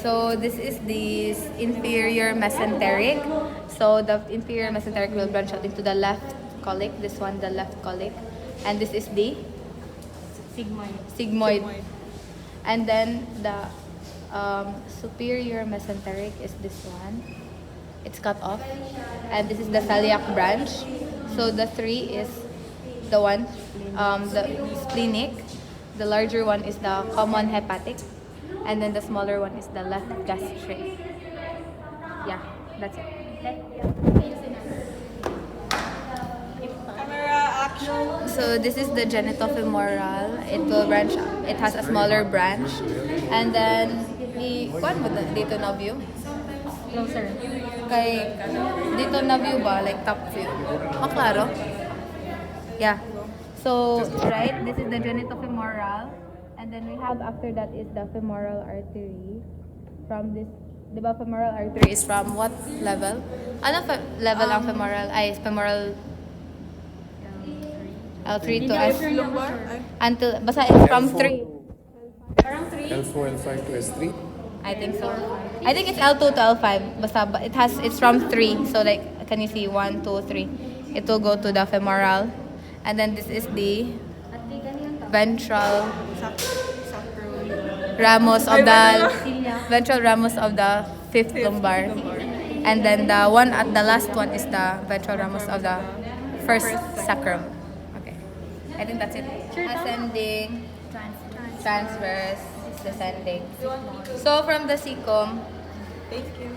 so this is the inferior mesenteric. So the inferior mesenteric will branch out into the left colic. This one, the left colic. And this is the sigmoid. And then the superior mesenteric is this one. It's cut off. And this is the celiac branch. So the 3 is the one, the splenic. The larger one is the common hepatic. And then the smaller one is the left gastric. Yeah, that's it. Camera action. So this is the genitofemoral. It will branch. It has a smaller branch, and then kuan mo dito na view. Closer. Kay dito na view ba like top view. Maklaro. Yeah. So right, this is the genitofemoral, and then we have after that is the femoral artery. From this, di ba femoral artery is from what level? Ano level ang femoral? Ay, femoral L3 to S. Lumbar. Until, basta it's from 3. Parang 3. L4, L5 to S3. I think so. I think it's L2 to L5. Basta, but it's from 3. So like, can you see 1, 2, 3? It will go to the femoral. And then this is the ventral ramus of the ventral ramus of the 5th lumbar. And then the one at the last one is the ventral ramus of the 1st sacrum. Okay. I think that's it. Ascending, transverse, descending. So from the cecum, Thank you.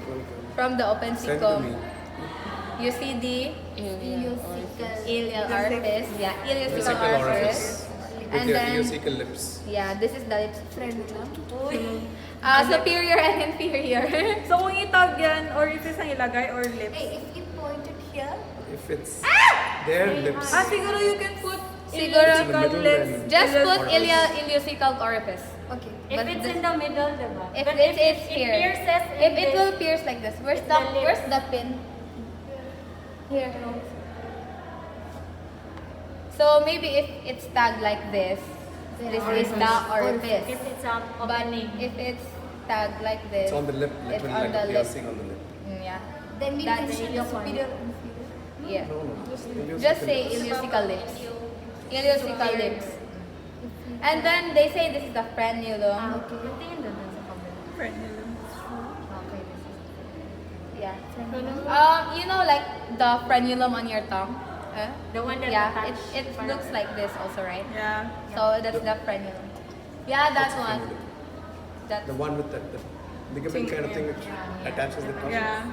from the open Send to me. cecum, you see the ileal orifice. Yeah, ileocecal Ileocecal orifice. orifice. With And your then, ileocecal lips. yeah, this is the lips. Superior and inferior. So kung itag yan, orifice ang ilagay or lips? If you pointed here, If it's their lips. Siguro you can put Siguro, in the middle, lips. then just put Orifice. ileocecal orifice. okay. But If it's this- in the middle, diba? If But it's here, it pierces in if it this- will pierce like this, where's it's the the lips. where's the pin? Here. So maybe if it's tagged like this is the orifice. If it's up, But opening. if it's tagged like this, It's on the lip, it's literally on like the a lip. piercing on the lip. Yeah. Then we That's mention the superior and inferior. Yeah. No, no. Ileocecal Just say lips. ileocecal lips. Ileocecal lips. And then they say this is the frenulum. Okay. Yung tingin doon sa kabila. Frenulum. Okay, this is Yeah. You know like the frenulum on your tongue? the one that Yeah, attach. it looks like this also, right? Yeah. So that's the frenulum. Yeah, that one. That's The one with the ligament kind of thing which attaches the tongue. Yeah.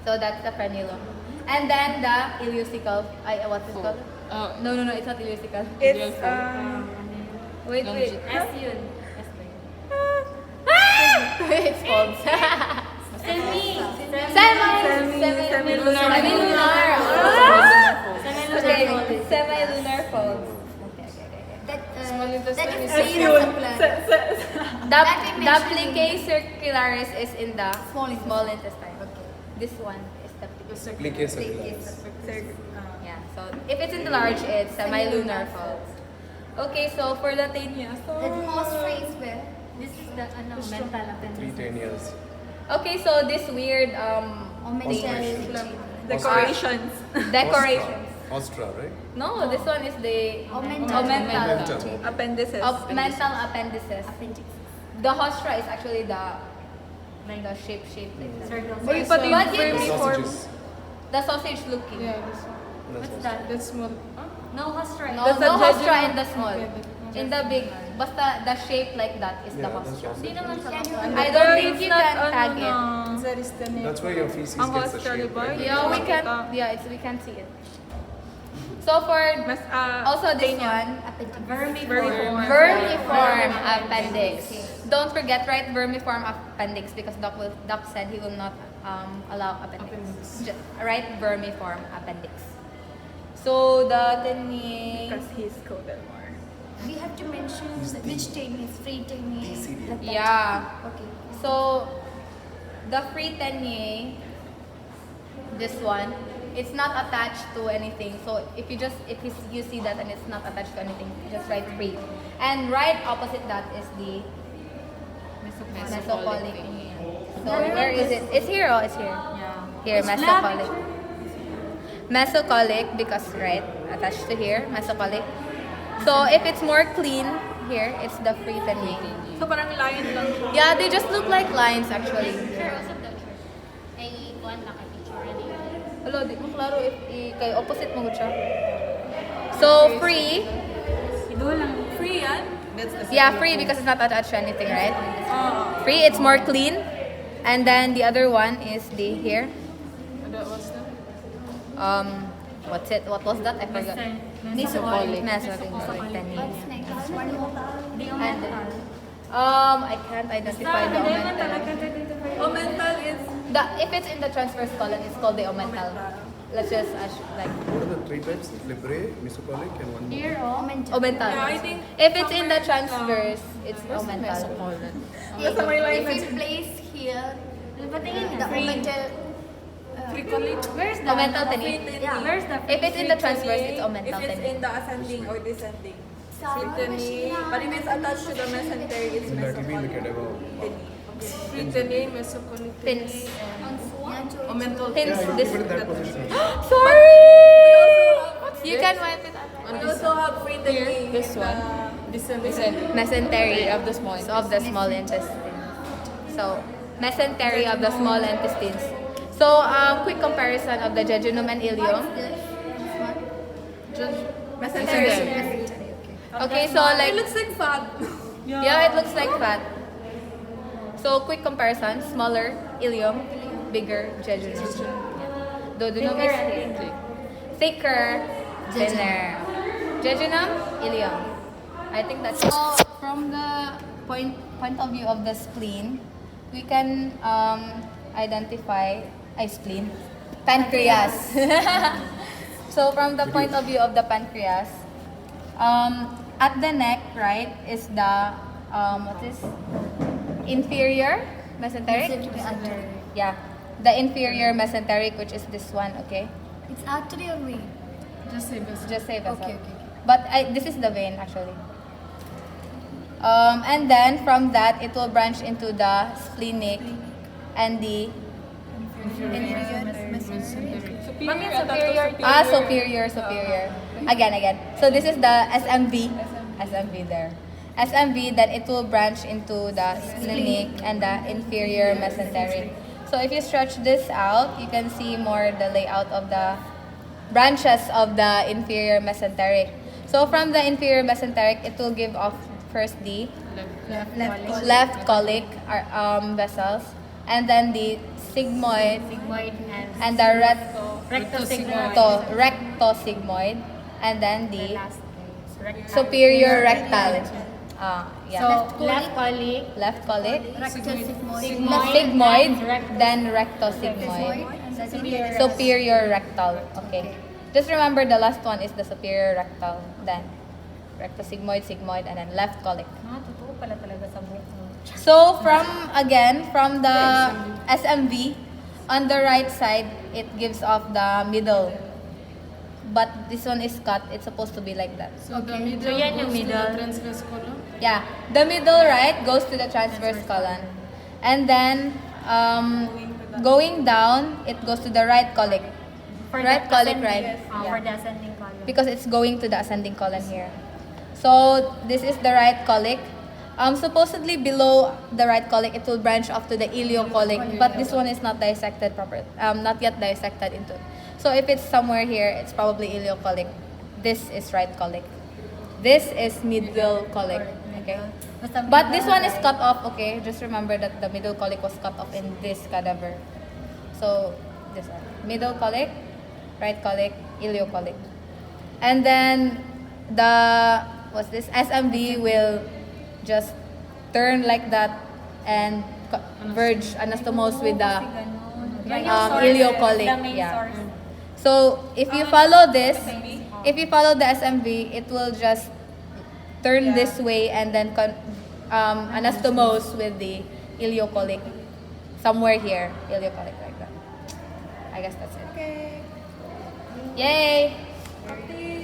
so that's the frenulum. And then the ileocecal. What's it called? No, it's not ileocecal. It's Wait. S yun. S ba yun? It's called Semilunar. Semilunar. Okay, Semilunar. semilunar folds. Okay. That is As seen yun. as a plant. The plicae circularis is in the small intestine. Okay. This one is the Plicae circularis. Yeah. So if it's in the large, it's semilunar folds. Okay, so for the tinea. The most phrase where this is the mental Three appendix. tenias. Okay, so this weird Decorations. decorations. Ostra, right? No, this one is the Omental. Omental. Appendices. mental appendices. Appendix. The hostra is actually the shape like that. Circle. Uy, pati But yung you vermi can- form. Sausages. The sausage looking. That's What's Ostra. that? That's small. No hostra. No, That's a no hostra jejunum. in the small. In the big, basta the shape like that is the Yeah, that's hostra. sausage. Hindi naman sa I don't think you can tag it. That is the name. That's where your feces Ang gets the hostra, shape. diba? right? Yeah, we can. Yeah, we can see it. So for Mas, also this tinea. one, Vermiform. vermiform appendix. Don't forget, right? Vermiform appendix because Doc said he will not allow appendix. Right? Vermiform appendix. So the tinea. Because he's coded more. We have to mention which technique is free technique. Like that. Yeah. Okay. So the free tinea, this one, it's not attached to anything. So if you see that and it's not attached to anything, just write free. And right opposite that is the mesocolic. So where is it? It's here. Oh, it's here. Yeah. Here, mesocolic. Mesocolic because right attached to here, mesocolic. So if it's more clean here, it's the free tenye. So parang lion lang siya. Yeah, they just look like lines actually. Ay, kuwan na kay picture na niya. Hello, di mo klaro if kay opposite mo gud siya. So free, Free yan? yeah, free because it's not attached to anything, right? Oo. Free, it's more clean. And then the other one is the here. Ano was that? What's it? What was that? I forgot. Mesocolic. Mesocolic tenye. What's next? One more. The And omental. I can't identify the omental. Omental is If it's in the transverse colon, it's called the omental. Let's just like What are the three types? Libre, mesocolic, and one more. Here, omental. omental. Yeah, I think If it's in the transverse, it's omental. Nasa may line na If dyan. you place here, the omental. Tricolate. Where's the Omental tenye. Yeah, where's the If it's in the transverse, it's omental If it's tenye. in the ascending or descending. Sound Fritani. machine. But if it's attached to the mesentery, it's So that will be in the mesocolic. cadaver. Fritani, mesocolic. Pins. Omental. Pins. Yeah, you This. keep it in that position. Sorry. We You can wipe it. also have fritani. This one. Descending. Mesentery Of the small of the small intestine. So, mesentery of the small intestines. So, quick comparison of the jejunum and ileum. Mesentery. Okay, so It like, looks like fat. yeah, it looks like fat. So, quick comparison, smaller ileum, bigger jejunum. Duodenum is here. Thicker, thinner. Jejunum, ileum. I think that's so. From the point of view of the spleen, we can identify spleen, pancreas. So from the point of view of the pancreas, at the neck, right, is the what is inferior mesenteric? Yeah, the inferior mesenteric, which is this one. Okay, It's artery or vein? just say vessel. Okay, okay. But this is the vein actually. And then from that, it will branch into the splenic and the superior. Again. So this is the SMV there. SMV, then it will branch into the splenic and the inferior mesenteric. So if you stretch this out, you can see more the layout of the branches of the inferior mesenteric. So from the inferior mesenteric, it will give off first the left colic vessels, and then the sigmoid and the rectosigmoid, and then the superior rectal. Yeah. Left colic, sigmoid, then rectosigmoid, superior rectal. Okay. Just remember the last one is the superior rectal, then rectosigmoid, sigmoid, and then left colic. So from the SMV, on the right side, it gives off the middle. But this one is cut. It's supposed to be like that. So the middle goes to the transverse colon. Yeah, the middle right goes to the transverse colon, and then going down, it goes to the right colic. Right colic, right? For the ascending column. Because it's going to the ascending colon here. So this is the right colic. Supposedly below the right colic, it will branch off to the ileocolic, but this one is not dissected properly. Not yet dissected into. So if it's somewhere here, it's probably ileocolic. This is right colic. This is middle colic. Okay. But this one is cut off. Okay. Just remember that the middle colic was cut off in this cadaver. So this one, middle colic, right colic, ileocolic, and then the SMV will just turn like that and verge anastomose with the ileocolic. Yeah. So if you follow this, if you follow the SMV, it will just turn this way and then anastomose with the ileocolic somewhere here, ileocolic like that. I guess that's it. Okay. Yay! Happy.